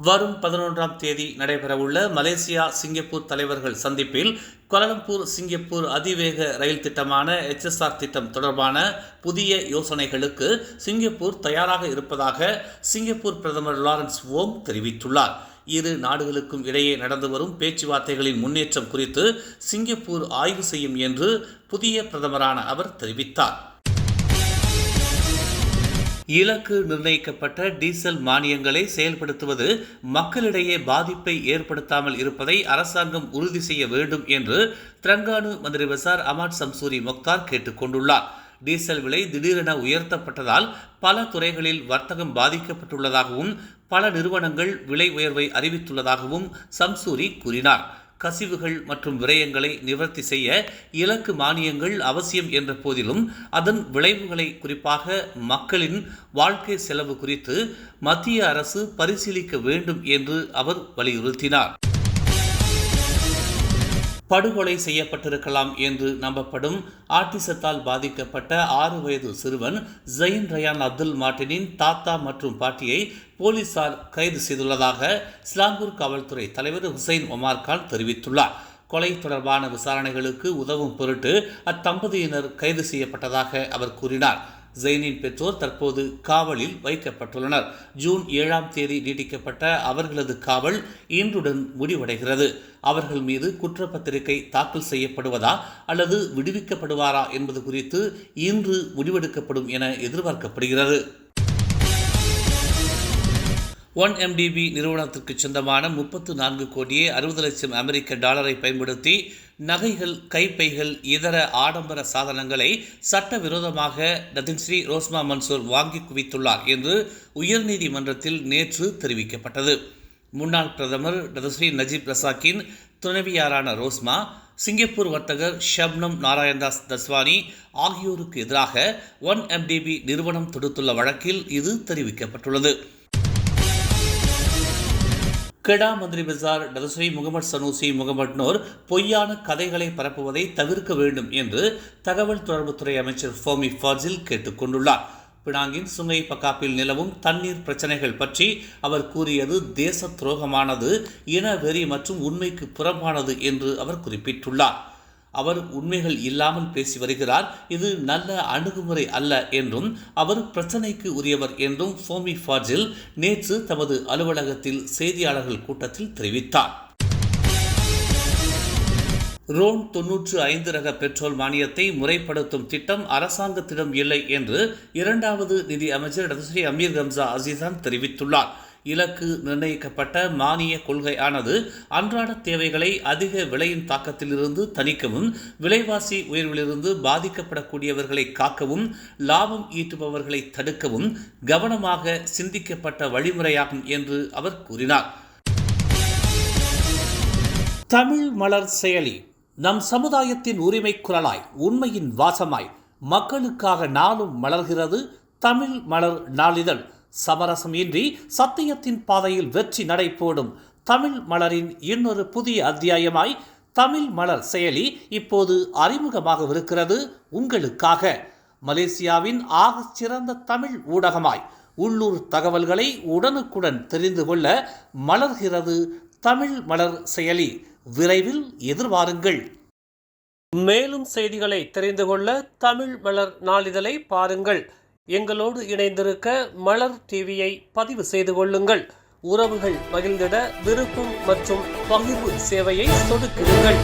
வரும் 11ஆம் தேதி நடைபெறவுள்ள மலேசியா சிங்கப்பூர் தலைவர்கள் சந்திப்பில் கோலாலம்பூர் சிங்கப்பூர் அதிவேக ரயில் திட்டமான HSR திட்டம் தொடர்பான புதிய யோசனைகளுக்கு சிங்கப்பூர் தயாராக இருப்பதாக சிங்கப்பூர் பிரதமர் லாரன்ஸ் வோங் தெரிவித்துள்ளார். இரு நாடுகளுக்கும் இடையே நடந்து வரும் பேச்சுவார்த்தைகளின் முன்னேற்றம் குறித்து சிங்கப்பூர் ஆய்வு செய்யும் என்று புதிய பிரதமரான அவர் தெரிவித்தார். இலக்கு நிர்ணயிக்கப்பட்ட டீசல் மானியங்களை செயல்படுத்துவது மக்களிடையே பாதிப்பை ஏற்படுத்தாமல் இருப்பதை அரசாங்கம் உறுதி செய்ய வேண்டும் என்று திரங்கானு மந்திரி பசார் அமாட் சம்சூரி மொக்தார் கேட்டுக் கொண்டுள்ளார். டீசல் விலை திடீரென உயர்த்தப்பட்டதால் பல துறைகளில் வர்த்தகம் பாதிக்கப்பட்டுள்ளதாகவும் பல நிறுவனங்கள் விலை உயர்வை அறிவித்துள்ளதாகவும் சம்சூரி கூறினார். கசிவுகள் மற்றும் விரயங்களை நிவர்த்தி செய்ய இலக்கு மானியங்கள் அவசியம் என்ற போதிலும் அதன் விளைவுகளை, குறிப்பாக மக்களின் வாழ்க்கை செலவு குறித்து மத்திய அரசு பரிசீலிக்க வேண்டும் என்று அவர் வலியுறுத்தினார். படுகொலை செய்யப்பட்டிருக்கலாம் என்று நம்பப்படும் ஆட்டிசத்தால் பாதிக்கப்பட்ட 6 வயது சிறுவன் ஜயின் ரயான் அப்துல் மார்டினின் தாத்தா மற்றும் பாட்டியை போலீசார் கைது செய்துள்ளதாக ஸ்லாங்கூர் காவல்துறை தலைவர் ஹுசைன் ஒமார் கான் தெரிவித்துள்ளார். கொலை தொடர்பான விசாரணைகளுக்கு உதவும் பொருட்டு அத்தம்பதியினர் கைது செய்யப்பட்டதாக அவர் கூறினார். ஜெயினின் பெற்றோர் தற்போது காவலில் வைக்கப்பட்டுள்ளனர். ஜூன் 7ஆம் தேதி நீட்டிக்கப்பட்ட அவர்களது காவல் இன்றுடன் முடிவடைகிறது. அவர்கள் மீது குற்றப்பத்திரிகை தாக்கல் செய்யப்படுவதா அல்லது விடுவிக்கப்படுவாரா என்பது குறித்து இன்று முடிவெடுக்கப்படும் என எதிர்பார்க்கப்படுகிறது. 1MDB நிறுவனத்திற்கு சொந்தமான 34 கோடியே 60 லட்சம் அமெரிக்க டாலரை பயன்படுத்தி நகைகள், கைப்பைகள், இதர ஆடம்பர சாதனங்களை சட்டவிரோதமாக டத்தின்ஸ்ரீ ரோஸ்மா மன்சூர் வாங்கி குவித்துள்ளார் என்று உயர்நீதிமன்றத்தில் நேற்று தெரிவிக்கப்பட்டது. முன்னாள் பிரதமர் டத்தின்ஸ்ரீ நஜீப் ரசாக்கின் துணைவியாரான ரோஸ்மா, சிங்கப்பூர் வர்த்தகர் ஷப்னம் நாராயணதாஸ் தஸ்வானி ஆகியோருக்கு எதிராக 1MDB நிறுவனம் தொடுத்துள்ள வழக்கில் இது தெரிவிக்கப்பட்டுள்ளது. கெடா மந்திரி பசார் டதஸ்ரீ முகமது சனூசி முகமது நூர் பொய்யான கதைகளை பரப்புவதை தவிர்க்க வேண்டும் என்று தகவல் தொடர்புத்துறை அமைச்சர் ஃபோமி ஃபாசில் கேட்டுக் கொண்டுள்ளார். பினாங்கின் சுங்கை பக்காப்பில் நிலவும் தண்ணீர் பிரச்சனைகள் பற்றி அவர் கூறியது தேச துரோகமானது, இன வெறி மற்றும் உண்மைக்கு புறம்பானது என்று அவர் குறிப்பிட்டுள்ளார். அவர் உண்மைகள் இல்லாமல் பேசி வருகிறார், இது நல்ல அணுகுமுறை அல்ல என்றும் அவர் பிரச்சனைக்கு உரியவர் என்றும் ஃபோமி ஃபாசில் நேற்று தமது அலுவலகத்தில் செய்தியாளர்கள் கூட்டத்தில் தெரிவித்தார். ரோன் 95 ரக பெட்ரோல் மானியத்தை முறைப்படுத்தும் திட்டம் அரசாங்கத்திடம் இல்லை என்று 2வது நிதி அமைச்சர் டதஸ்ரீ அமீர் கம்சா அசீசான் தெரிவித்துள்ளார். இலக்கு நிர்ணயிக்கப்பட்ட மானிய கொள்கையானது அன்றாட தேவைகளை அதிக விலையின் தாக்கத்திலிருந்து தணிக்கவும், விலைவாசி உயர்விலிருந்து பாதிக்கப்படக்கூடியவர்களை காக்கவும், லாபம் ஈட்டுபவர்களை தடுக்கவும் கவனமாக சிந்திக்கப்பட்ட வழிமுறையாகும் என்று அவர் கூறினார். தமிழ் மலர் செயலி நம் சமுதாயத்தின் உரிமை குரலாய், உண்மையின் வாசமாய், மக்களுக்காக நாளும் மலர்கிறது தமிழ் மலர் நாளிதழ். சமரசம் இன்றி சத்தியத்தின் பாதையில் வெற்றி நடை போடும் தமிழ் மலரின் இன்னொரு புதிய அத்தியாயமாய் தமிழ் மலர் செயலி இப்போது அறிமுகமாகவிருக்கிறது உங்களுக்காக. மலேசியாவின் ஆகச் சிறந்த தமிழ் ஊடகமாய் உள்ளூர் தகவல்களை உடனுக்குடன் தெரிந்து கொள்ள மலர்கிறது தமிழ் மலர் செயலி. விரைவில் எதிர்பாருங்கள். மேலும் செய்திகளை தெரிந்து கொள்ள தமிழ் மலர் நாளிதழை பாருங்கள். எங்களோடு இணைந்திருக்க மலர் டிவியை பதிவு செய்து கொள்ளுங்கள். உறவுகள் மகிழ்ந்திட விருப்பம் மற்றும் பகிர்வு சேவையை சொடுக்கிடுங்கள்.